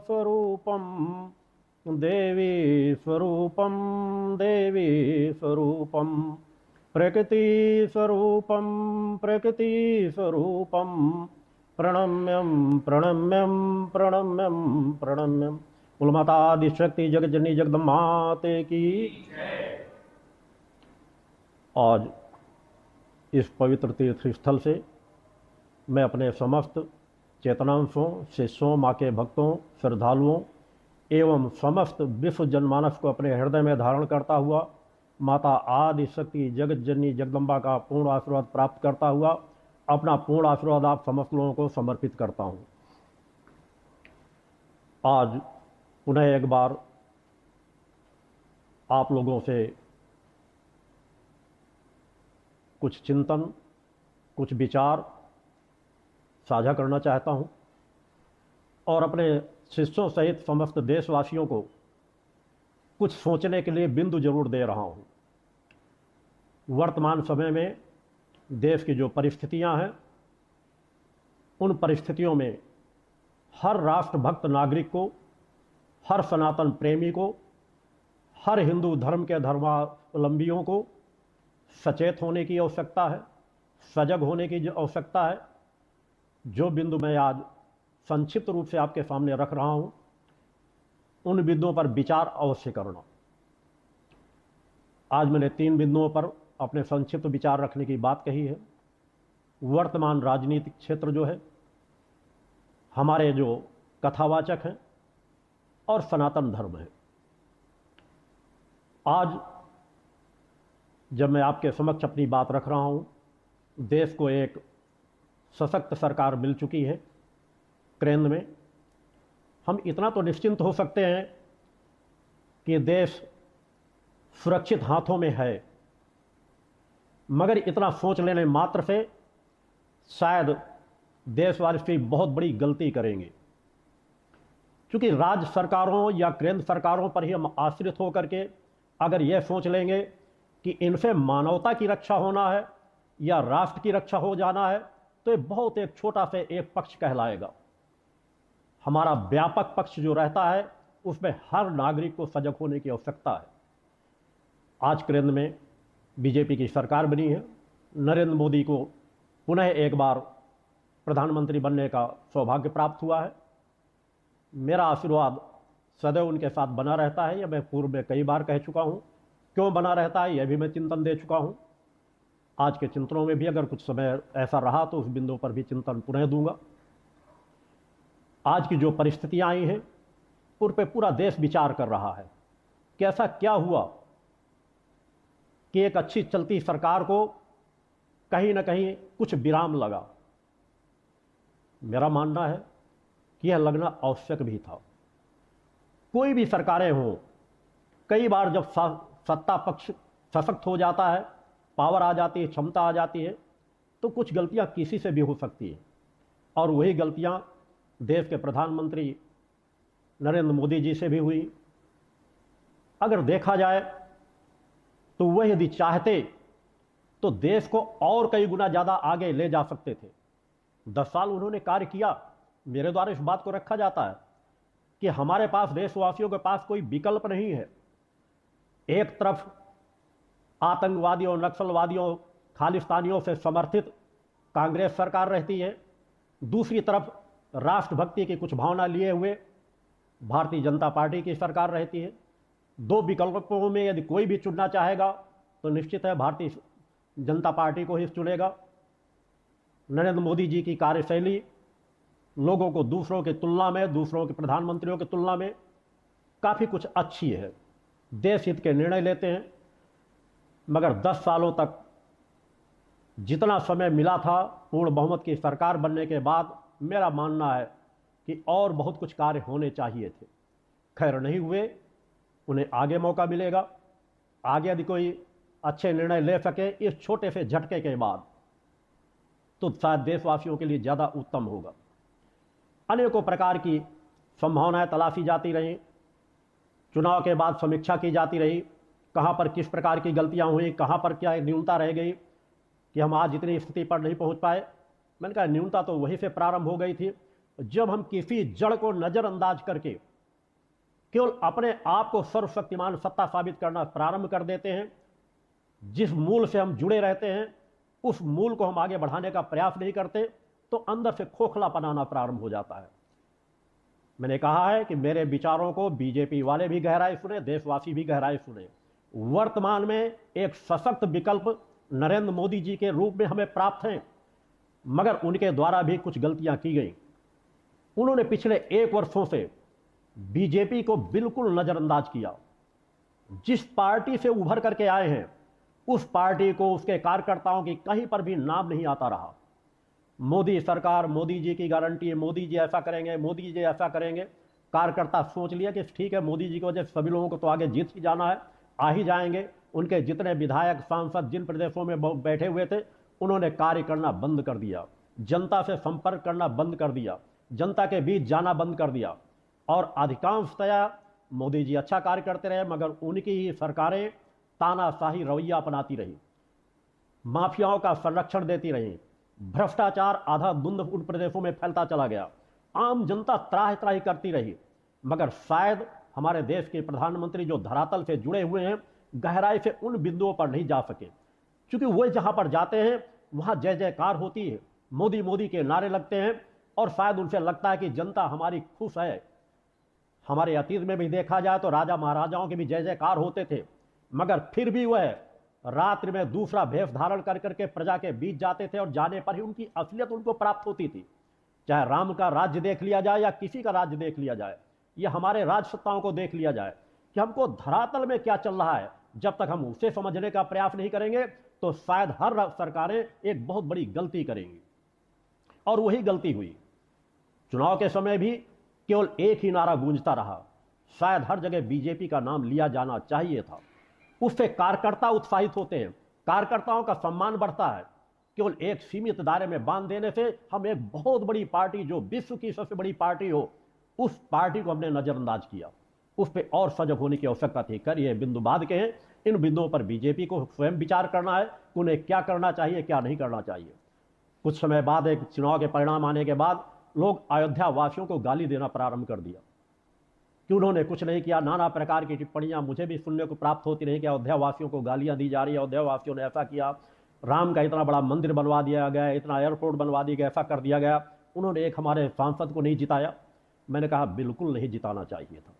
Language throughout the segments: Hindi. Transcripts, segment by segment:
स्वरूपम देवी स्वरूपम देवी स्वरूपम प्रकृति स्वरूपम प्रकृति स्वरूपम प्रणम्यम प्रणम्यम प्रणम्यम प्रणम्यम। बोल माता आदिशक्ति जगज्जननी जगदम्बा माते की। आज इस पवित्र तीर्थ स्थल से मैं अपने समस्त चेतनांशों, शिष्यों, माँ के भक्तों, श्रद्धालुओं एवं समस्त विश्व जनमानस को अपने हृदय में धारण करता हुआ माता आदि शक्ति जगत जननी जगदम्बा का पूर्ण आशीर्वाद प्राप्त करता हुआ अपना पूर्ण आशीर्वाद आप समस्त लोगों को समर्पित करता हूँ। आज पुनः एक बार आप लोगों से कुछ चिंतन, कुछ विचार साझा करना चाहता हूँ और अपने शिष्यों सहित समस्त देशवासियों को कुछ सोचने के लिए बिंदु जरूर दे रहा हूँ। वर्तमान समय में देश की जो परिस्थितियाँ हैं, उन परिस्थितियों में हर राष्ट्रभक्त नागरिक को, हर सनातन प्रेमी को, हर हिंदू धर्म के धर्मावलंबियों को सचेत होने की आवश्यकता है, सजग होने की आवश्यकता है। जो बिंदु मैं आज संक्षिप्त रूप से आपके सामने रख रहा हूं, उन बिंदुओं पर विचार अवश्य करना। आज मैंने 3 बिंदुओं पर अपने संक्षिप्त विचार रखने की बात कही है। वर्तमान राजनीतिक क्षेत्र जो है, हमारे जो कथावाचक हैं और सनातन धर्म है। आज जब मैं आपके समक्ष अपनी बात रख रहा हूं, देश को एक सशक्त सरकार मिल चुकी है केंद्र में। हम इतना तो निश्चिंत हो सकते हैं कि देश सुरक्षित हाथों में है, मगर इतना सोच लेने मात्र से शायद देशवासी बहुत बड़ी गलती करेंगे, क्योंकि राज्य सरकारों या केंद्र सरकारों पर ही हम आश्रित होकर के अगर यह सोच लेंगे कि इनसे मानवता की रक्षा होना है या राष्ट्र की रक्षा हो जाना है, तो ये बहुत एक छोटा से एक पक्ष कहलाएगा। हमारा व्यापक पक्ष जो रहता है, उसमें हर नागरिक को सजग होने की आवश्यकता है। आज केंद्र में बीजेपी की सरकार बनी है। नरेंद्र मोदी को पुनः एक बार प्रधानमंत्री बनने का सौभाग्य प्राप्त हुआ है। मेरा आशीर्वाद सदैव उनके साथ बना रहता है, यह मैं पूर्व में कई बार कह चुका हूँ। क्यों बना रहता है, यह भी मैं चिंतन दे चुका हूँ। आज के चिंतनों में भी अगर कुछ समय ऐसा रहा तो उस बिंदु पर भी चिंतन पुनः दूंगा। आज की जो परिस्थितियां आई हैं, उन पर पूरा देश विचार कर रहा है कि ऐसा क्या हुआ कि एक अच्छी चलती सरकार को कहीं ना कहीं कुछ विराम लगा। मेरा मानना है कि यह लगना आवश्यक भी था। कोई भी सरकारें हों, कई बार जब सत्ता पक्ष सशक्त हो जाता है, पावर आ जाती है, क्षमता आ जाती है, तो कुछ गलतियां किसी से भी हो सकती है। और वही गलतियां देश के प्रधानमंत्री नरेंद्र मोदी जी से भी हुई। अगर देखा जाए तो वह यदि चाहते तो देश को और कई गुना ज़्यादा आगे ले जा सकते थे। 10 साल उन्होंने कार्य किया। मेरे द्वारा इस बात को रखा जाता है कि हमारे पास, देशवासियों के पास कोई विकल्प नहीं है। एक तरफ आतंकवादियों, नक्सलवादियों, खालिस्तानियों से समर्थित कांग्रेस सरकार रहती है, दूसरी तरफ राष्ट्रभक्ति की कुछ भावना लिए हुए भारतीय जनता पार्टी की सरकार रहती है। 2 विकल्पों में यदि कोई भी चुनना चाहेगा तो निश्चित है भारतीय जनता पार्टी को ही चुनेगा। नरेंद्र मोदी जी की कार्यशैली लोगों को दूसरों की तुलना में, दूसरों के प्रधानमंत्रियों की तुलना में काफ़ी कुछ अच्छी है। देश हित के निर्णय लेते हैं, मगर 10 सालों तक जितना समय मिला था पूर्ण बहुमत की सरकार बनने के बाद, मेरा मानना है कि और बहुत कुछ कार्य होने चाहिए थे। खैर नहीं हुए, उन्हें आगे मौका मिलेगा। आगे यदि कोई अच्छे निर्णय ले सके इस छोटे से झटके के बाद, तो शायद देशवासियों के लिए ज़्यादा उत्तम होगा। अनेकों प्रकार की संभावनाएं तलाशी जाती रहीं, चुनाव के बाद समीक्षा की जाती रही, कहाँ पर किस प्रकार की गलतियां हुई, कहाँ पर क्या न्यूनता रह गई कि हम आज इतनी स्थिति पर नहीं पहुंच पाए। मैंने कहा न्यूनता तो वहीं से प्रारंभ हो गई थी जब हम किसी जड़ को नजरअंदाज करके केवल अपने आप को सर्वशक्तिमान सत्ता साबित करना प्रारंभ कर देते हैं, जिस मूल से हम जुड़े रहते हैं उस मूल को हम आगे बढ़ाने का प्रयास नहीं करते, तो अंदर से खोखलापन आना प्रारंभ हो जाता है। मैंने कहा है कि मेरे विचारों को बीजेपी वाले भी गहराई सुने, देशवासी भी गहराई सुने। वर्तमान में एक सशक्त विकल्प नरेंद्र मोदी जी के रूप में हमें प्राप्त हैं, मगर उनके द्वारा भी कुछ गलतियां की गई। उन्होंने पिछले 1 वर्षों से बीजेपी को बिल्कुल नजरअंदाज किया। जिस पार्टी से उभर करके आए हैं उस पार्टी को, उसके कार्यकर्ताओं की कहीं पर भी नाम नहीं आता रहा। मोदी सरकार, मोदी जी की गारंटी है, मोदी जी ऐसा करेंगे, मोदी जी ऐसा करेंगे। कार्यकर्ता सोच लिया कि ठीक है, मोदी जी की वजह से सभी लोगों को तो आगे जीत ही जाना है, आ ही जाएंगे। उनके जितने विधायक सांसद जिन प्रदेशों में बैठे हुए थे उन्होंने कार्य करना बंद कर दिया, जनता से संपर्क करना बंद कर दिया, जनता के बीच जाना बंद कर दिया। और अधिकांशतया मोदी जी अच्छा कार्य करते रहे, मगर उनकी ही सरकारें तानाशाही रवैया अपनाती रही, माफियाओं का संरक्षण देती रही, भ्रष्टाचार आधा धुंध उन प्रदेशों में फैलता चला गया, आम जनता त्राहि त्राहि करती रही। मगर शायद हमारे देश के प्रधानमंत्री जो धरातल से जुड़े हुए हैं गहराई से उन बिंदुओं पर नहीं जा सके, क्योंकि वो जहां पर जाते हैं वहां जय जयकार होती है, मोदी मोदी के नारे लगते हैं, और शायद उनसे लगता है कि जनता हमारी खुश है। हमारे अतीत में भी देखा जाए तो राजा महाराजाओं के भी जय जयकार होते थे, मगर फिर भी वह रात्रि में दूसरा भेष धारण कर करके प्रजा के बीच जाते थे, और जाने पर ही उनकी असलियत उनको प्राप्त होती थी। चाहे राम का राज्य देख लिया जाए या किसी का राज्य देख लिया जाए, या हमारे राजसत्ताओं को देख लिया जाए कि हमको धरातल में क्या चल रहा है, जब तक हम उसे समझने का प्रयास नहीं करेंगे तो शायद हर सरकारें एक बहुत बड़ी गलती करेंगी। और वही गलती हुई। चुनाव के समय भी केवल एक ही नारा गूंजता रहा, शायद हर जगह बीजेपी का नाम लिया जाना चाहिए था। उससे कार्यकर्ता उत्साहित होते हैं, कार्यकर्ताओं का सम्मान बढ़ता है। केवल एक सीमित दायरे में बांध देने से हम एक बहुत बड़ी पार्टी, जो विश्व की सबसे बड़ी पार्टी हो, उस पार्टी को हमने नजरअंदाज किया। उस पर और सजग होने की आवश्यकता थी। करिए बिंदु बाद के हैं, इन बिंदुओं पर बीजेपी को स्वयं विचार करना है कि उन्हें क्या करना चाहिए, क्या नहीं करना चाहिए। कुछ समय बाद, एक चुनाव के परिणाम आने के बाद, लोग अयोध्या वासियों को गाली देना प्रारंभ कर दिया कि उन्होंने कुछ नहीं किया। नाना प्रकार की टिप्पणियां मुझे भी सुनने को प्राप्त होती रही कि अयोध्या वासियों को गालियां दी जा रही है, अयोध्या वासियों ने ऐसा किया, राम का इतना बड़ा मंदिर बनवा दिया गया, इतना एयरपोर्ट बनवा दिया गया, ऐसा कर दिया गया, उन्होंने एक हमारे सांसद को नहीं जिताया। मैंने कहा बिल्कुल नहीं जिताना चाहिए था।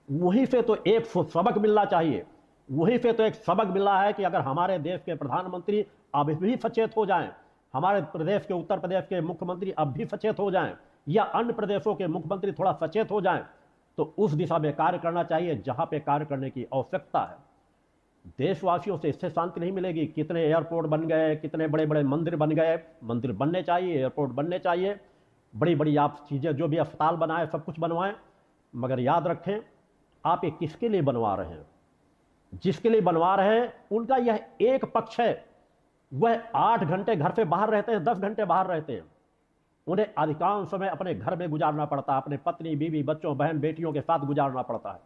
वहीं से तो एक सबक मिलना चाहिए, वहीं से तो एक सबक मिला है कि अगर हमारे देश के प्रधानमंत्री अब भी सचेत हो जाएं, हमारे प्रदेश के, उत्तर प्रदेश के मुख्यमंत्री अब भी सचेत हो जाएं, या अन्य प्रदेशों के मुख्यमंत्री थोड़ा सचेत हो जाएं, तो उस दिशा में कार्य करना चाहिए जहां पे कार्य करने की आवश्यकता है। देशवासियों से इससे शांति नहीं मिलेगी। कितने एयरपोर्ट बन गए, कितने बड़े बड़े मंदिर बन गए, मंदिर बनने चाहिए, एयरपोर्ट बनने चाहिए, बड़ी बड़ी आप चीजें, जो भी अस्पताल बनाए सब कुछ बनवाएं, मगर याद रखें आप ये किसके लिए बनवा रहे हैं। जिसके लिए बनवा रहे हैं उनका यह एक पक्ष है, वह 8 घंटे घर से बाहर रहते हैं, 10 घंटे बाहर रहते हैं, उन्हें अधिकांश समय अपने घर में गुजारना पड़ता है, अपने पत्नी, बीवी, बच्चों, बहन, बेटियों के साथ गुजारना पड़ता है।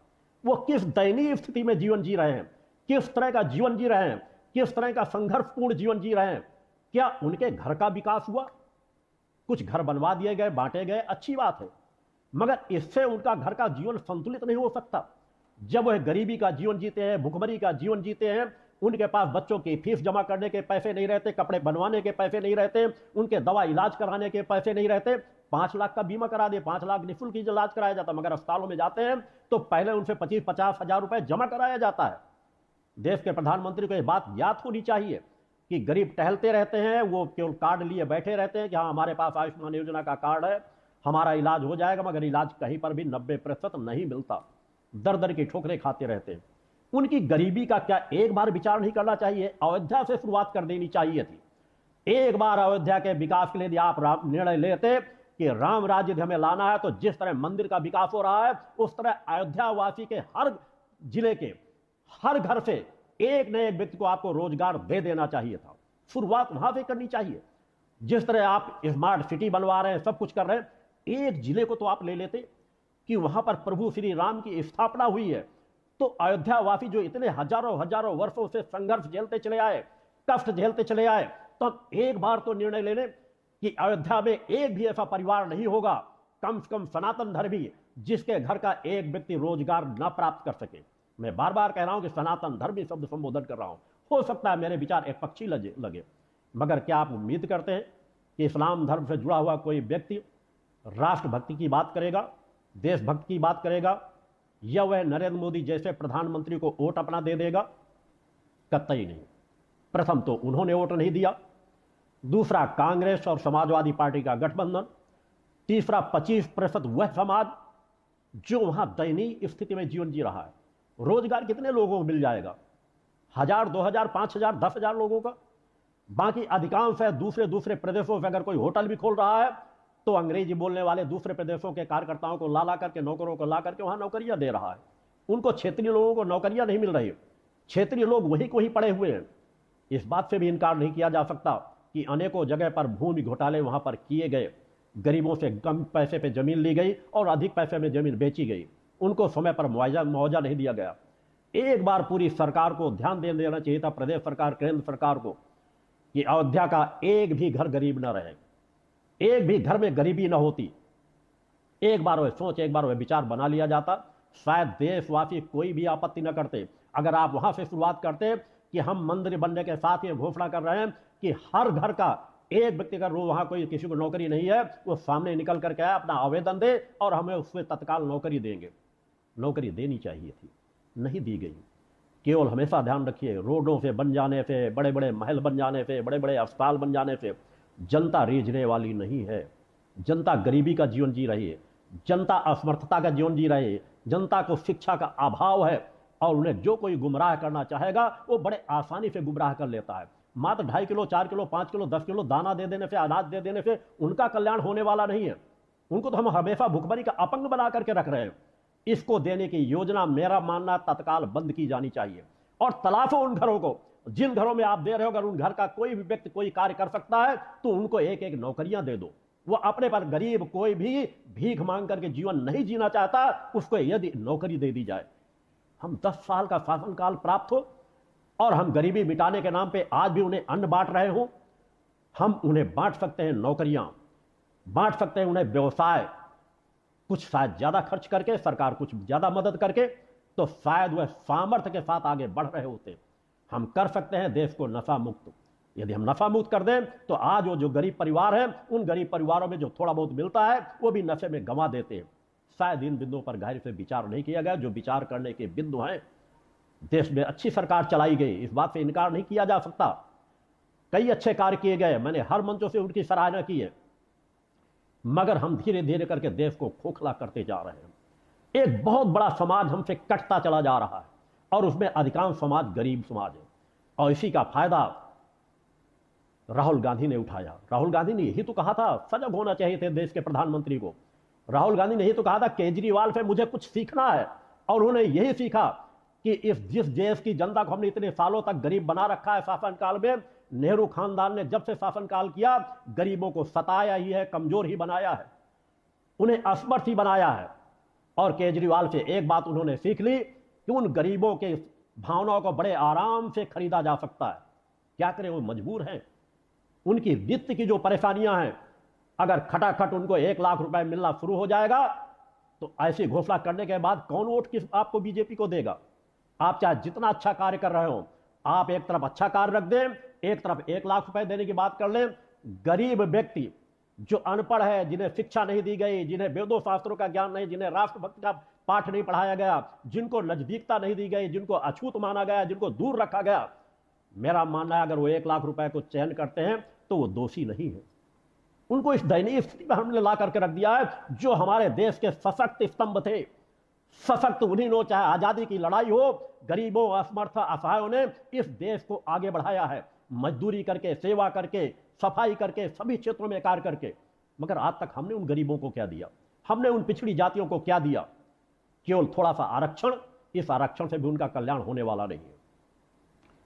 वो किस दयनीय स्थिति में जीवन जी रहे हैं, किस तरह का जीवन जी रहे हैं, किस तरह का संघर्षपूर्ण जीवन जी रहे हैं। क्या उनके घर का विकास हुआ? कुछ घर बनवा दिए गए, बांटे गए, अच्छी बात है, मगर इससे उनका घर का जीवन संतुलित नहीं हो सकता। जब वह गरीबी का जीवन जीते हैं, भुखमरी का जीवन जीते हैं, उनके पास बच्चों की फीस जमा करने के पैसे नहीं रहते, कपड़े बनवाने के पैसे नहीं रहते, उनके दवा इलाज कराने के पैसे नहीं रहते। 5 लाख का बीमा करा दे, 5 लाख निःशुल्क इलाज कराया जाता, मगर अस्पतालों में जाते हैं तो पहले उनसे 25-50 हजार रुपए जमा कराया जाता है। देश के प्रधानमंत्री को यह बात याद होनी चाहिए कि गरीब टहलते रहते हैं, वो केवल कार्ड लिए बैठे रहते हैं कि हाँ हमारे पास आयुष्मान योजना का कार्ड है, हमारा इलाज हो जाएगा, मगर इलाज कहीं पर भी 90% नहीं मिलता, दर दर की ठोकरें खाते रहते हैं। उनकी गरीबी का क्या एक बार विचार नहीं करना चाहिए? अयोध्या से शुरुआत कर देनी चाहिए थी। एक बार अयोध्या के विकास के लिए आप निर्णय लेते कि राम राज्य हमें लाना है, तो जिस तरह मंदिर का विकास हो रहा है उस तरह अयोध्या वासी के हर जिले के हर घर से एक न एक व्यक्ति को आपको रोजगार दे देना चाहिए था। शुरुआत वहां से करनी चाहिए। जिस तरह आप स्मार्ट सिटी बनवा रहे हैं, सब कुछ कर रहे हैं, एक जिले को तो आप ले लेते कि वहां पर प्रभु श्री राम की स्थापना हुई है, तो अयोध्या वासी जो इतने हजारों हजारों वर्षों से संघर्ष झेलते चले आए, कष्ट झेलते चले आए, तो हम एक बार तो निर्णय ले लें कि अयोध्या में एक भी ऐसा परिवार नहीं होगा कम से कम सनातन धर्मी जिसके घर का एक व्यक्ति रोजगार न प्राप्त कर सके, मैं बार बार कह रहा हूं कि सनातन धर्मी शब्द संबोधन कर रहा हूं, हो सकता है मेरे विचार एक पक्षी लगे, मगर क्या आप उम्मीद करते हैं कि इस्लाम धर्म से जुड़ा हुआ कोई व्यक्ति राष्ट्रभक्ति की बात करेगा, देशभक्ति की बात करेगा, या वह नरेंद्र मोदी जैसे प्रधानमंत्री को वोट अपना दे देगा? कतई नहीं। प्रथम तो उन्होंने वोट नहीं दिया, दूसरा कांग्रेस और समाजवादी पार्टी का गठबंधन, तीसरा 25% वह समाज जो वहां दयनीय स्थिति में जीवन जी रहा है। रोजगार कितने लोगों को मिल जाएगा? 1000, 2000, 5000, 10,000 लोगों का। बाकी अधिकांश है दूसरे प्रदेशों में अगर कोई होटल भी खोल रहा है तो अंग्रेजी बोलने वाले दूसरे प्रदेशों के कार्यकर्ताओं को ला करके, नौकरों को ला करके वहां नौकरियां दे रहा है। उनको क्षेत्रीय लोगों को नौकरियां नहीं मिल रही, क्षेत्रीय लोग वही को ही पड़े हुए हैं। इस बात से भी इनकार नहीं किया जा सकता कि अनेकों जगह पर भूमि घोटाले वहां पर किए गए, गरीबों से कम पैसे पे जमीन ली गई और अधिक पैसे में जमीन बेची गई, उनको समय पर मुआवजा नहीं दिया गया। एक बार पूरी सरकार को ध्यान दे देना चाहिए था, प्रदेश सरकार, केंद्र सरकार को, कि अयोध्या का एक भी घर गरीब न रहे, एक भी घर में गरीबी न होती। एक बार वह सोच, एक बार वह विचार बना लिया जाता, शायद देशवासी कोई भी आपत्ति न करते। अगर आप वहां से शुरुआत करते कि हम मंदिर बनने के साथ ये घोषणा कर रहे हैं कि हर घर का एक व्यक्ति का रो, वहां कोई किसी को नौकरी नहीं है, वो सामने निकल करके आए, अपना आवेदन दे और हमें उससे तत्काल नौकरी देंगे। नौकरी देनी चाहिए थी, नहीं दी गई। केवल हमेशा ध्यान रखिए, रोडों से बन जाने से, बड़े बड़े महल बन जाने से, बड़े बड़े अस्पताल बन जाने से जनता रीझने वाली नहीं है। जनता गरीबी का जीवन जी रही है, जनता असमर्थता का जीवन जी रही है, जनता को शिक्षा का अभाव है और उन्हें जो कोई गुमराह करना चाहेगा वो बड़े आसानी से गुमराह कर लेता है। मात्र 2.5 किलो, 4 किलो, 5 किलो, 10 किलो दाना दे देने से, अनाज दे देने से उनका कल्याण होने वाला नहीं है। उनको तो हम हमेशा भुखमरी का अपंग बना करके रख रहे हैं। इसको देने की योजना मेरा मानना तत्काल बंद की जानी चाहिए और तलाशो उन घरों को जिन घरों में आप दे रहे हो। अगर उन घर का कोई भी व्यक्ति कोई कार्य कर सकता है तो उनको एक एक नौकरियां दे दो। वो अपने पर, गरीब कोई भी भीख मांग करके जीवन नहीं जीना चाहता, उसको यदि नौकरी दे दी जाए। हम 10 साल का शासनकाल प्राप्त हो और हम गरीबी मिटाने के नाम पे आज भी उन्हें अन्न बांट रहे हो। हम उन्हें बांट सकते हैं नौकरियां, बांट सकते हैं उन्हें व्यवसाय, कुछ शायद ज्यादा खर्च करके, सरकार कुछ ज्यादा मदद करके, तो शायद वह सामर्थ्य के साथ आगे बढ़ रहे होते। हम कर सकते हैं देश को नशा मुक्त। यदि हम नशा मुक्त कर दें तो आज वो जो गरीब परिवार है, उन गरीब परिवारों में जो थोड़ा बहुत मिलता है वो भी नशे में गंवा देते हैं। शायद इन बिंदुओं पर गहरे से विचार नहीं किया गया, जो विचार करने के बिंदु हैं। देश में अच्छी सरकार चलाई गई, इस बात से इनकार नहीं किया जा सकता। कई अच्छे कार्य किए गए, मैंने हर मंचों से उनकी सराहना की है, मगर हम धीरे धीरे करके देश को खोखला करते जा रहे हैं। एक बहुत बड़ा समाज हमसे कटता चला जा रहा है और उसमें अधिकांश समाज गरीब समाज है और इसी का फायदा राहुल गांधी ने उठाया। राहुल गांधी ने यही तो कहा था, सजग होना चाहिए थे देश के प्रधानमंत्री को। राहुल गांधी ने यही तो कहा था केजरीवाल से मुझे कुछ सीखना है, और उन्होंने यही सीखा कि जिस देश की जनता को हमने इतने सालों तक गरीब बना रखा है शासनकाल में, नेहरू खानदान ने जब से शासनकाल किया गरीबों को सताया ही है, कमजोर ही बनाया है, उन्हें असमर्थ ही बनाया है। और केजरीवाल से एक बात उन्होंने सीख ली कि उन गरीबों के भावनाओं को बड़े आराम से खरीदा जा सकता है। क्या करें, वो मजबूर हैं। उनकी वित्त की जो परेशानियां हैं, अगर खटाखट उनको 1 लाख रुपए मिलना शुरू हो जाएगा तो ऐसी घोषणा करने के बाद कौन वोट किस आपको बीजेपी को देगा? आप चाहे जितना अच्छा कार्य कर रहे हो, आप एक तरफ अच्छा कार्य रख दें, एक तरफ 1 लाख रुपए देने की बात कर लें। गरीब व्यक्ति जो अनपढ़ है, जिन्हें शिक्षा नहीं दी गई, जिन्हें वेदों शास्त्रों का ज्ञान नहीं, जिन्हें राष्ट्रभक्ति का पाठ नहीं पढ़ाया गया, जिनको नजदीकता नहीं दी गई, जिनको अछूत माना गया, जिनको दूर रखा गया, मेरा मानना है अगर वो 1 लाख रुपए को चयन करते हैं तो वो दोषी नहीं है। उनको इस दयनीय स्थिति में हमने ला करके रख दिया है। जो हमारे देश के सशक्त स्तंभ थे, सशक्त उन्हीं ने, चाहे आजादी की लड़ाई हो, गरीबों, असमर्थ, असहायों ने इस देश को आगे बढ़ाया है, मजदूरी करके, सेवा करके, सफाई करके, सभी क्षेत्रों में कार्य करके। मगर आज तक हमने उन गरीबों को क्या दिया? हमने उन पिछड़ी जातियों को क्या दिया? केवल थोड़ा सा आरक्षण। इस आरक्षण से भी उनका कल्याण होने वाला नहीं है।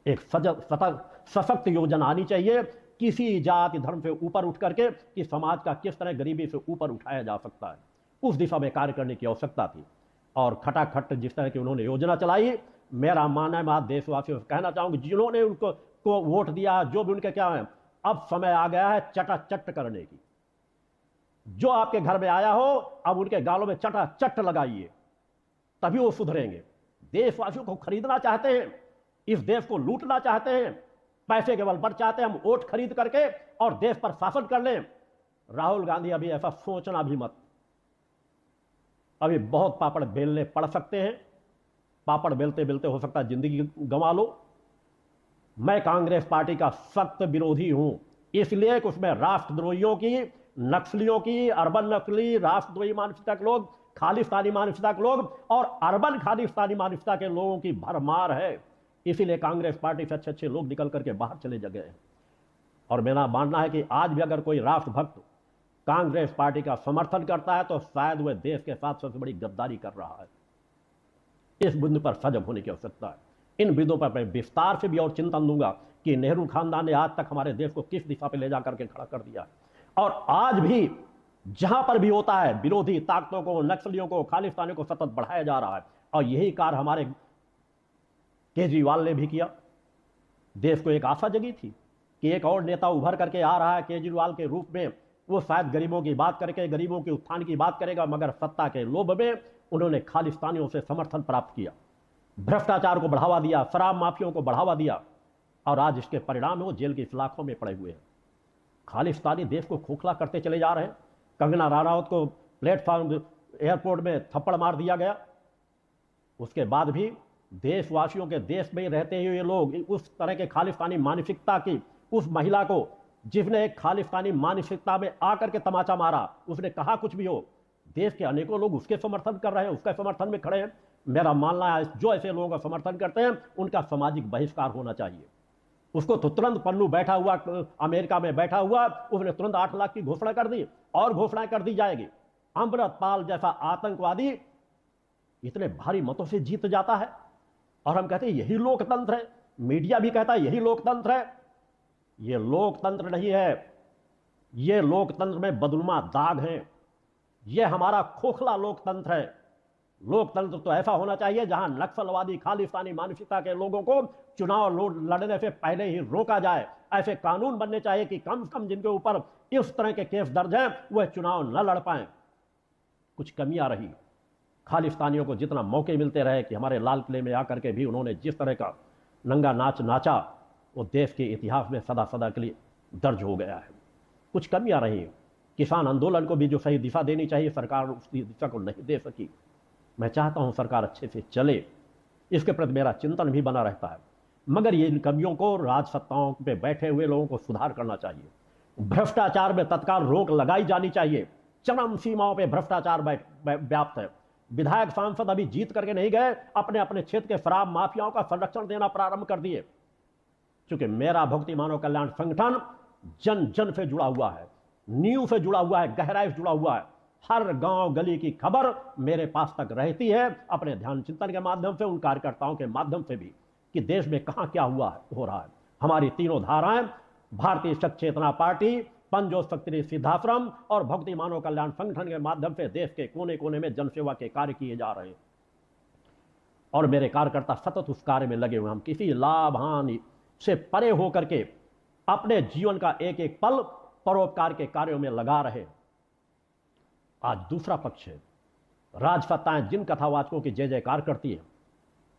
एक सशक्त योजना आनी चाहिए, किसी जाति धर्म से ऊपर उठ करके, कि समाज का किस तरह गरीबी से ऊपर उठाया जा सकता है, उस दिशा में कार्य करने की आवश्यकता थी। और खटाखट जिस तरह की उन्होंने योजना चलाई, मेरा मानना है, मैं देशवासियों से कहना चाहूंगा, जिन्होंने उनको वोट दिया, जो भी उनके क्या है, अब समय आ गया है चटाचट करने की। जो आपके घर में आया हो अब उनके गालों में चटा चट लगाइए, तभी वो सुधरेंगे। देशवासियों को खरीदना चाहते हैं, इस देश को लूटना चाहते हैं, पैसे के बल पर चाहते हैं हम वोट खरीद करके और देश पर शासन कर लें। राहुल गांधी अभी ऐसा सोचना भी मत। अभी बहुत पापड़ बेलने पड़ सकते हैं, पापड़ बेलते बेलते हो सकता है जिंदगी गंवा लो। मैं कांग्रेस पार्टी का सख्त विरोधी हूं, इसलिए कि उसमें राष्ट्रद्रोहियों की, नक्सलियों की, अर्बन नक्सली, राष्ट्रद्रोही मानसिकता के लोग, खालिस्तानी मानसिकता के लोग और अर्बन खालिस्तानी मानसिकता के लोगों की भरमार है। इसीलिए कांग्रेस पार्टी से अच्छे अच्छे लोग निकल करके बाहर चले गए हैं। और मेरा मानना है कि आज भी अगर कोई राष्ट्रभक्त कांग्रेस पार्टी का समर्थन करता है तो शायद वह देश के साथ सबसे बड़ी गद्दारी कर रहा है। इस बिंदु पर सजग होने की आवश्यकता है। इन बिंदुओं पर मैं विस्तार से भी और चिंतन दूंगा कि नेहरू खानदान ने आज तक हमारे देश को किस दिशा पर ले जाकर के खड़ा कर दिया है, और आज भी जहां पर भी होता है विरोधी ताकतों को, नक्सलियों को, खालिस्तानियों को सतत बढ़ाया जा रहा है। और यही कार्य हमारे केजरीवाल ने भी किया। देश को एक आशा जगी थी कि एक और नेता उभर करके आ रहा है केजरीवाल के रूप में, वो शायद गरीबों की बात करके, गरीबों के उत्थान की बात करेगा, मगर सत्ता के लोभ में उन्होंने खालिस्तानियों से समर्थन प्राप्त किया, भ्रष्टाचार को बढ़ावा दिया, शराब माफियों को बढ़ावा दिया, और आज इसके परिणाम वो जेल की सलाखों में पड़े हुए हैं। खालिस्तानी देश को खोखला करते चले जा रहे हैं। कंगना रनौत को प्लेटफॉर्म एयरपोर्ट में थप्पड़ मार दिया गया, उसके बाद भी देशवासियों के देश में रहते हुए लोग उस तरह के खालिस्तानी मानसिकता की, उस महिला को जिसने एक खालिस्तानी मानसिकता में आकर के तमाचा मारा, उसने कहा कुछ भी हो, देश के अनेकों लोग उसके समर्थन कर रहे हैं, उसके समर्थन में खड़े हैं। मेरा मानना है जो ऐसे लोगों का समर्थन करते हैं उनका सामाजिक बहिष्कार होना चाहिए। उसको तो तुरंत पन्नू बैठा हुआ, अमेरिका में बैठा हुआ, उसने तुरंत 8 लाख की घोषणा कर दी और घोषणाएं कर दी जाएगी। अमृतपाल जैसा आतंकवादी इतने भारी मतों से जीत जाता है और हम कहते हैं यही लोकतंत्र है। मीडिया भी कहता है यही लोकतंत्र है। यह लोकतंत्र नहीं है, यह लोकतंत्र में बदनुमा दाग हैं। यह हमारा खोखला लोकतंत्र है। लोकतंत्र तो ऐसा होना चाहिए जहां नक्सलवादी खालिस्तानी मानसिकता के लोगों को चुनाव लड़ने से पहले ही रोका जाए। ऐसे कानून बनने चाहिए कि कम से कम जिनके ऊपर इस तरह के केस दर्ज हैं वह चुनाव न लड़ पाए। कुछ कमियां रही, खालिस्तानियों को जितना मौके मिलते रहे कि हमारे लाल किले में आकर के भी उन्होंने जिस तरह का नंगा नाच नाचा, वो देश के इतिहास में सदा सदा के लिए दर्ज हो गया है। कुछ कमियां रही, किसान आंदोलन को भी जो सही दिशा देनी चाहिए सरकार उस दिशा को नहीं दे सकी। मैं चाहता हूं सरकार अच्छे से चले, इसके प्रति मेरा चिंतन भी बना रहता है, मगर ये इन कमियों को राजसत्ताओं पे बैठे हुए लोगों को सुधार करना चाहिए। भ्रष्टाचार में तत्काल रोक लगाई जानी चाहिए। चरम सीमाओं पे भ्रष्टाचार व्याप्त है। विधायक सांसद अभी जीत करके नहीं गए, अपने अपने क्षेत्र के शराब माफियाओं का संरक्षण देना प्रारंभ कर दिए। क्योंकि मेरा भक्ति मानव कल्याण संगठन जन जन से जुड़ा हुआ है, नींव से जुड़ा हुआ है, गहराई से जुड़ा हुआ है। हर गांव गली की खबर मेरे पास तक रहती है, अपने ध्यान चिंतन के माध्यम से, उन कार्यकर्ताओं के माध्यम से भी, कि देश में कहां क्या हो रहा है। हमारी तीनों धाराएं, भारतीय शक्ति चेतना पार्टी, पंजोज शक्ति सिद्धाश्रम और भक्ति मानव कल्याण संगठन के माध्यम से देश के कोने कोने में जनसेवा के कार्य किए जा रहे हैं और मेरे कार्यकर्ता सतत उस कार्य में लगे हुए। हम किसी लाभ हानि से परे होकर के अपने जीवन का एक एक पल परोपकार के कार्यों में लगा रहे। आज दूसरा पक्ष है, राजसत्ताएं जिन कथावाचकों की जय जयकार करती है,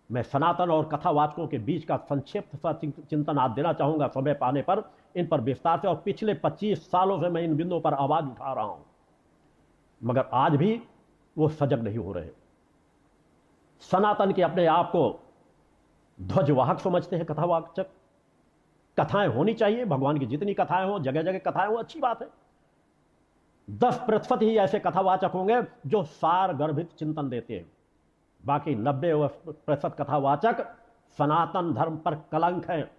मैं सनातन और कथावाचकों के बीच का संक्षिप्त सा चिंतन आज देना चाहूंगा समय पाने पर, इन पर विस्तार से। और पिछले 25 सालों से मैं इन बिंदुओं पर आवाज उठा रहा हूं, मगर आज भी वो सजग नहीं हो रहे। सनातन के अपने आप को ध्वजवाहक समझते हैं कथावाचक। कथाएं होनी चाहिए, भगवान की जितनी कथाएं हो, जगह जगह कथाएं हो, अच्छी बात है। 10% ही ऐसे कथावाचक होंगे जो सार गर्भित चिंतन देते हैं। बाकी 90% कथावाचक सनातन धर्म पर कलंक हैं,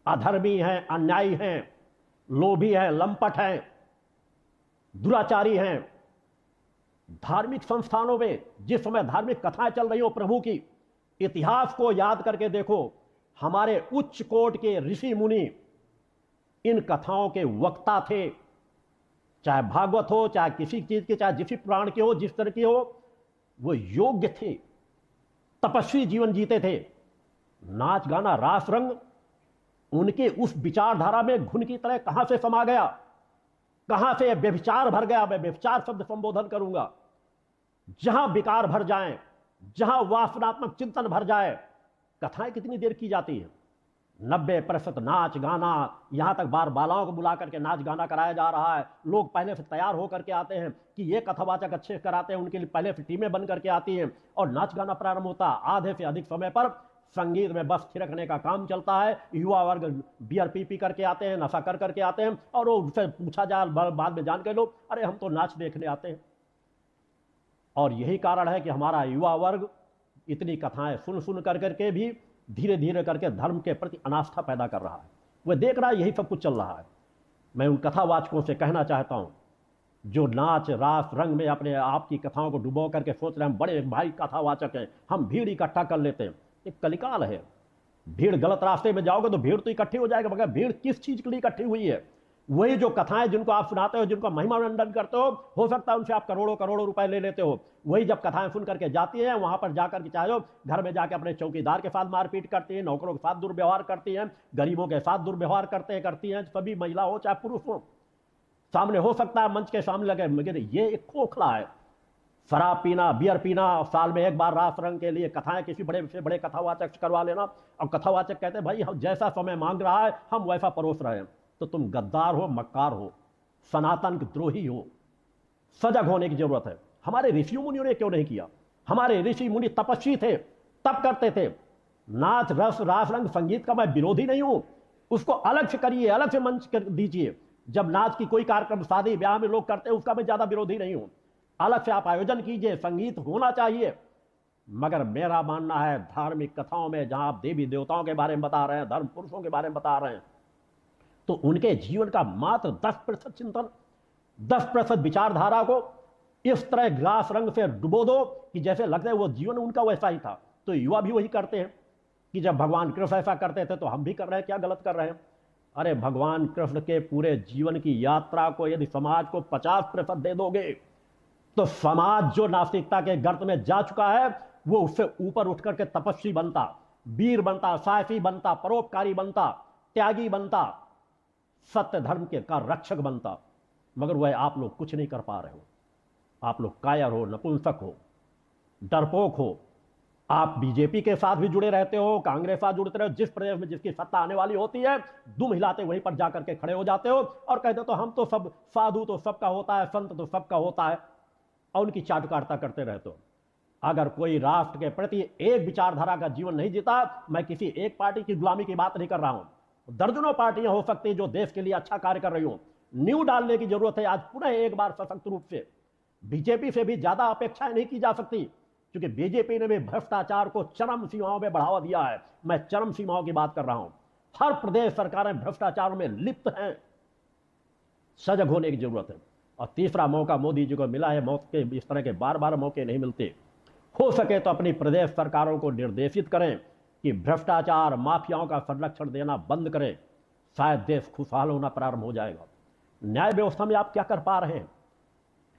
अधर्मी हैं, अन्यायी हैं, लोभी हैं, लंपट हैं, दुराचारी हैं। धार्मिक संस्थानों में जिस समय धार्मिक कथाएं चल रही हो प्रभु की, इतिहास को याद करके देखो, हमारे उच्च कोट के ऋषि मुनि इन कथाओं के वक्ता थे। चाहे भागवत हो, चाहे किसी चीज के, चाहे जिस पुराण के हो, जिस तरह के हो, वो योग्य थे, तपस्वी जीवन जीते थे। नाच गाना रास रंग उनके उस विचारधारा में घुन की तरह कहां से समा गया। कहां से व्यभिचार भर गया, मैं व्यभिचार शब्द संबोधन करूंगा। जहां विकार भर जाए, जहां वासनात्मक चिंतन भर जाए, कथाएं कितनी देर की जाती है? 90% नाच गाना, यहां तक बार बालाओं को बुला करके नाच गाना कराया जा रहा है। लोग पहले से तैयार होकर के आते हैं कि ये कथावाचक अच्छे कराते हैं, उनके लिए पहले से टीमें बन करके आती हैं और नाच गाना प्रारंभ होता है। आधे से अधिक समय पर संगीत में बस थिरकने का काम चलता है। युवा वर्ग बियर पी करके आते हैं, नशा कर करके आते हैं, और वो उनसे पूछा जाए बाद में जान के लोग, अरे हम तो नाच देखने आते हैं। और यही कारण है कि हमारा युवा वर्ग इतनी कथाएं सुन सुन कर करके भी धीरे धीरे करके धर्म के प्रति अनास्था पैदा कर रहा है। वह देख रहा है यही सब कुछ चल रहा है। मैं उन कथावाचकों से कहना चाहता हूं जो नाच रास रंग में अपने आप की कथाओं को डुबो करके सोच रहे हैं हम बड़े भाई कथावाचक हैं, हम भीड़ इकट्ठा कर लेते हैं। एक कलिकाल है। भीड़ गलत रास्ते में जाओगे तो भीड़ तो इकट्ठी हो जाएगी, मगर भीड़ किस चीज के लिए इकट्ठी हुई है? वही जो कथाएं जिनको आप सुनाते हो, जिनको महिमा मंडन करते हो सकता है उनसे आप करोड़ों करोड़ों रुपए ले लेते हो। वही जब कथाएं सुन करके जाती हैं, वहां पर जाकर के चाहे घर में जाके अपने चौकीदार के साथ मारपीट करती हैं, नौकरों के साथ दुर्व्यवहार करती हैं, गरीबों के साथ दुर्व्यवहार करती हैं, सभी महिला हो चाहे पुरुष हो। सामने हो सकता है मंच के सामने लगे, मगर ये एक खोखला है। शराब पीना, बियर पीना, साल में एक बार रास रंग के लिए कथाएं किसी बड़े से बड़े कथावाचक से करवा लेना, और कथावाचक कहते हैं भाई हम जैसा समय मांग रहा है हम वैसा परोस रहे हैं। तो तुम गद्दार हो, मक्कार हो, सनातन द्रोही हो। सजग होने की जरूरत है। हमारे ऋषि मुनियों ने क्यों नहीं किया? हमारे ऋषि मुनि तपस्वी थे, तप करते थे। नाच रस रास रंग संगीत का मैं विरोधी नहीं हूं, उसको अलग से करिए, अलग से मंच कर दीजिए। जब नाच की कोई कार्यक्रम शादी ब्याह में लोग करते हैं उसका मैं ज्यादा विरोधी नहीं हूं, अलग से आप आयोजन कीजिए, संगीत होना चाहिए। मगर मेरा मानना है धार्मिक कथाओं में जहां आप देवी देवताओं के बारे में बता रहे हैं, धर्म पुरुषों के बारे में बता रहे हैं, तो उनके जीवन का मात्र 10% चिंतन, 10% विचारधारा को इस तरह ग्लास रंग से डुबो दो कि जैसे लगता है वो जीवन उनका वैसा ही था। तो युवा भी वही करते हैं कि जब भगवान कृष्ण ऐसा करते थे तो हम भी कर रहे हैं, क्या गलत कर रहे हैं? अरे भगवान कृष्ण के पूरे जीवन की यात्रा को यदि समाज को 50% दे दोगे तो समाज जो नास्तिकता के गर्त में जा चुका है वो उससे ऊपर उठ करके तपस्वी बनता, वीर बनता, साहसी बनता, परोपकारी बनता, त्यागी बनता, सत्य धर्म के का रक्षक बनता। मगर वह आप लोग कुछ नहीं कर पा रहे हो। आप लोग कायर हो, नपुंसक हो, डरपोक हो। आप बीजेपी के साथ भी जुड़े रहते हो, कांग्रेस के साथ जुड़ते रहो, जिस प्रदेश में जिसकी सत्ता आने वाली होती है दुम हिलाते वहीं पर जाकर के खड़े हो जाते हो और कहते हो तो हम तो सब साधु तो सबका होता है, संत तो सबका होता है, और उनकी चाटुकारिता करते रहते हो। अगर कोई राष्ट्र के प्रति एक विचारधारा का जीवन नहीं जीता, मैं किसी एक पार्टी की गुलामी की बात नहीं कर रहा हूं, दर्जनों पार्टियां हो सकती जो देश के लिए अच्छा कार्य कर रही हो। नींव डालने की जरूरत है आज पुनः एक बार सशक्त रूप से। बीजेपी से भी ज्यादा अपेक्षाएं नहीं की जा सकती, क्योंकि बीजेपी ने भी भ्रष्टाचार को चरम सीमाओं में बढ़ावा दिया है। मैं चरम सीमाओं की बात कर रहा हूं। हर प्रदेश सरकारें भ्रष्टाचार में लिप्त हैं। सजग होने की जरूरत है। और तीसरा मौका मोदी जी को मिला है, मौके इस तरह के बार बार मौके नहीं मिलते। हो सके तो अपनी प्रदेश सरकारों को निर्देशित करें कि भ्रष्टाचार माफियाओं का संरक्षण देना बंद करें, शायद देश खुशहाल होना प्रारंभ हो जाएगा। न्याय व्यवस्था में आप क्या कर पा रहे हैं?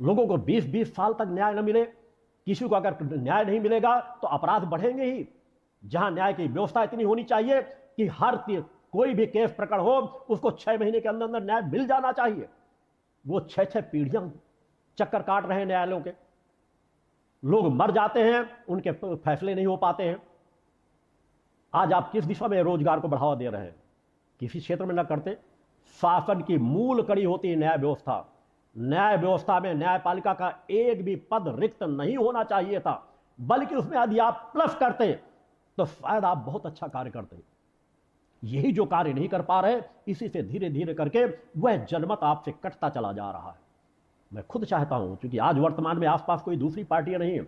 लोगों को 20-20 साल तक न्याय न मिले, किसी को अगर न्याय नहीं मिलेगा तो अपराध बढ़ेंगे ही। जहां न्याय की व्यवस्था इतनी होनी चाहिए कि हर कोई भी केस प्रकरण हो उसको 6 महीने के अंदर अंदर न्याय मिल जाना चाहिए। वो 6-6 पीढ़ियां चक्कर काट रहे हैं न्यायालयों के, लोग मर जाते हैं, उनके फैसले नहीं हो पाते हैं। आज आप किस दिशा में रोजगार को बढ़ावा दे रहे हैं? किसी क्षेत्र में न करते। शासन की मूल कड़ी होती है न्याय व्यवस्था। न्याय व्यवस्था में न्यायपालिका का एक भी पद रिक्त नहीं होना चाहिए था, बल्कि उसमें यदि आप प्लस करते तो शायद आप बहुत अच्छा कार्य करते। यही जो कार्य नहीं कर पा रहे, इसी से धीरे धीरे करके वह जनमत आपसे कटता चला जा रहा है। मैं खुद चाहता हूं, क्योंकि आज वर्तमान में आसपास कोई दूसरी पार्टियां नहीं है,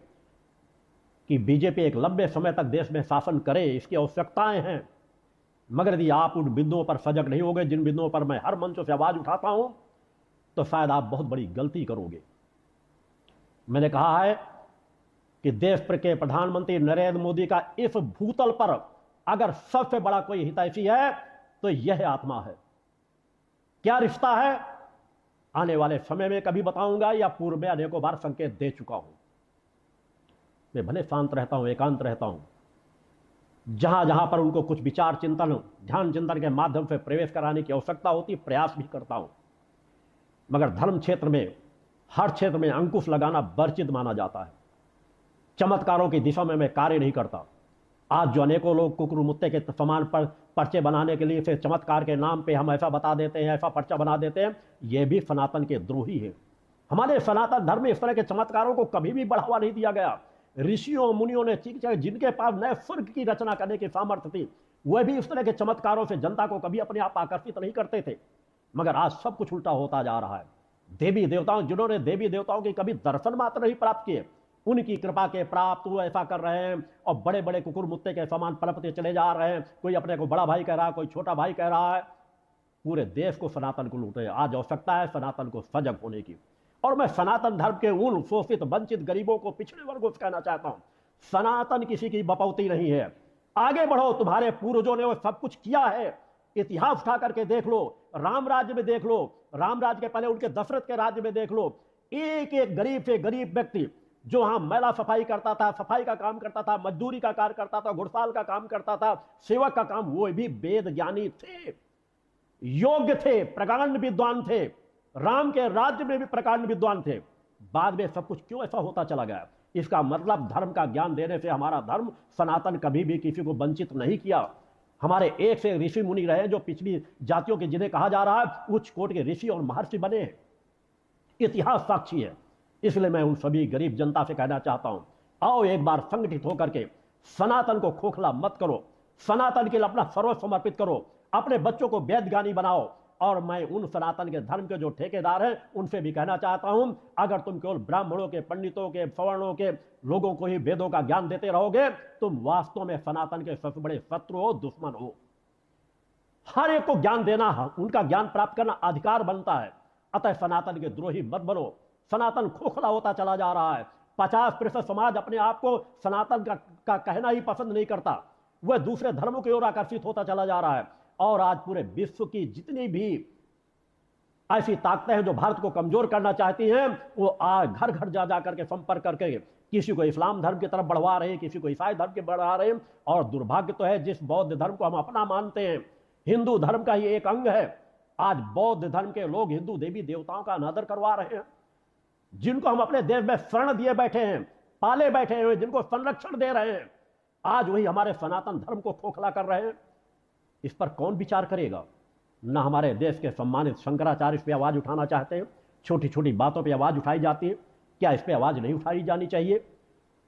कि बीजेपी एक लंबे समय तक देश में शासन करे, इसकी आवश्यकताएं हैं। मगर यदि आप उन बिंदुओं पर सजग नहीं होगे जिन बिंदुओं पर मैं हर मंचों से आवाज उठाता हूं, तो शायद आप बहुत बड़ी गलती करोगे। मैंने कहा है कि देश के प्रधानमंत्री नरेंद्र मोदी का इस भूतल पर अगर सबसे बड़ा कोई हितैषी है तो यह आत्मा है। क्या रिश्ता है आने वाले समय में कभी बताऊंगा, या पूर्व में अनेकों बार संकेत दे चुका हूं। मैं भले शांत रहता हूं, एकांत रहता हूं, जहां जहां पर उनको कुछ विचार चिंतन, ध्यान चिंतन के माध्यम से प्रवेश कराने की आवश्यकता होती, प्रयास भी करता हूं। मगर धर्म क्षेत्र में, हर क्षेत्र में अंकुश लगाना वर्जित माना जाता है। चमत्कारों की दिशा में मैं कार्य नहीं करता। आज जो अनेकों लोग कुकुर मुत्ते के समान पर पर्चे बनाने के लिए फिर चमत्कार के नाम पे हम ऐसा बता देते हैं, ऐसा पर्चा बना देते हैं, ये भी सनातन के द्रोही है। हमारे सनातन धर्म में इस तरह के चमत्कारों को कभी भी बढ़ावा नहीं दिया गया। ऋषियों मुनियों ने जिनके पास नए स्वर्ग की रचना करने की सामर्थ्य थी, वह भी इस तरह के चमत्कारों से जनता को कभी अपने आप आकर्षित नहीं करते थे। मगर आज सब कुछ उल्टा होता जा रहा है। देवी देवताओं, जिन्होंने देवी देवताओं की कभी दर्शन मात्र नहीं प्राप्त किए, उनकी कृपा के प्राप्त वो ऐसा कर रहे हैं और बड़े बड़े कुकुर मुत्ते के समान पनपते चले जा रहे हैं। कोई अपने को बड़ा भाई कह रहा है, कोई छोटा भाई कह रहा है। पूरे देश को सनातन को लूटे। आज आवश्यकता है सनातन को सजग होने की। और मैं सनातन धर्म के उन शोषित, वंचित गरीबों को, पिछड़े वर्गों से कहना चाहता हूं, सनातन किसी की बपौती नहीं है। आगे बढ़ो, तुम्हारे पूर्वजों ने वो सब कुछ किया है। इतिहास उठा करके देख लो, राम राज्य में देख लो, राम राज्य के पहले उनके दशरथ के राज्य में देख लो। एक एक गरीब से गरीब व्यक्ति जो वहां मैला सफाई करता था, सफाई का काम करता था, मजदूरी का कार्य करता था, घुड़साल का काम करता था, सेवक का काम, वो भी वेद ज्ञानी थे, योग्य थे, प्रकांड विद्वान थे। राम के राज्य में भी प्रकांड विद्वान थे। बाद में सब कुछ क्यों ऐसा होता चला गया? इसका मतलब धर्म का ज्ञान देने से हमारा धर्म सनातन कभी भी किसी को वंचित नहीं किया। हमारे एक से ऋषि मुनि रहे जो पिछली जातियों के, जिन्हें कहा जा रहा है उच्च कोट के ऋषि और महर्षि बने हैं। इतिहास साक्षी है। इसलिए मैं उन सभी गरीब जनता से कहना चाहता हूं, आओ एक बार संगठित होकर के सनातन को खोखला मत करो, सनातन के लिए अपना सर्वस्व समर्पित करो, अपने बच्चों को वेद ज्ञानी बनाओ। और मैं उन सनातन के धर्म के जो ठेकेदार हैं उनसे भी कहना चाहता हूं, अगर तुम केवल ब्राह्मणों के, पंडितों के, सवर्णों के लोगों को ही वेदों का ज्ञान देते रहोगे, तुम वास्तव में सनातन के सबसे बड़े शत्रु हो, दुश्मन हो। हर एक को ज्ञान देना, उनका ज्ञान प्राप्त करना अधिकार बनता है। अतः सनातन के द्रोही मत बनो। सनातन खोखला होता चला जा रहा है। 50% समाज अपने आप को सनातन का कहना ही पसंद नहीं करता, वह दूसरे धर्मों की ओर आकर्षित होता चला जा रहा है। और आज पूरे विश्व की जितनी भी ऐसी ताकतें हैं जो भारत को कमजोर करना चाहती हैं, वो आज घर घर जा करके संपर्क करके किसी को इस्लाम धर्म की तरफ बढ़वा रहे हैं, किसी को ईसाई धर्म की बढ़ा रहे हैं। और दुर्भाग्य तो है, जिस बौद्ध धर्म को हम अपना मानते हैं, हिंदू धर्म का ही एक अंग है, आज बौद्ध धर्म के लोग हिंदू देवी देवताओं का अनादर करवा रहे हैं। जिनको हम अपने देश में शरण दिए बैठे हैं, पाले बैठे हैं, जिनको संरक्षण दे रहे हैं, आज वही हमारे सनातन धर्म को खोखला कर रहे हैं। इस पर कौन विचार करेगा? न हमारे देश के सम्मानित शंकराचार्य इस पर आवाज उठाना चाहते हैं। छोटी छोटी बातों पर आवाज उठाई जाती है, क्या इस पर आवाज नहीं उठाई जानी चाहिए?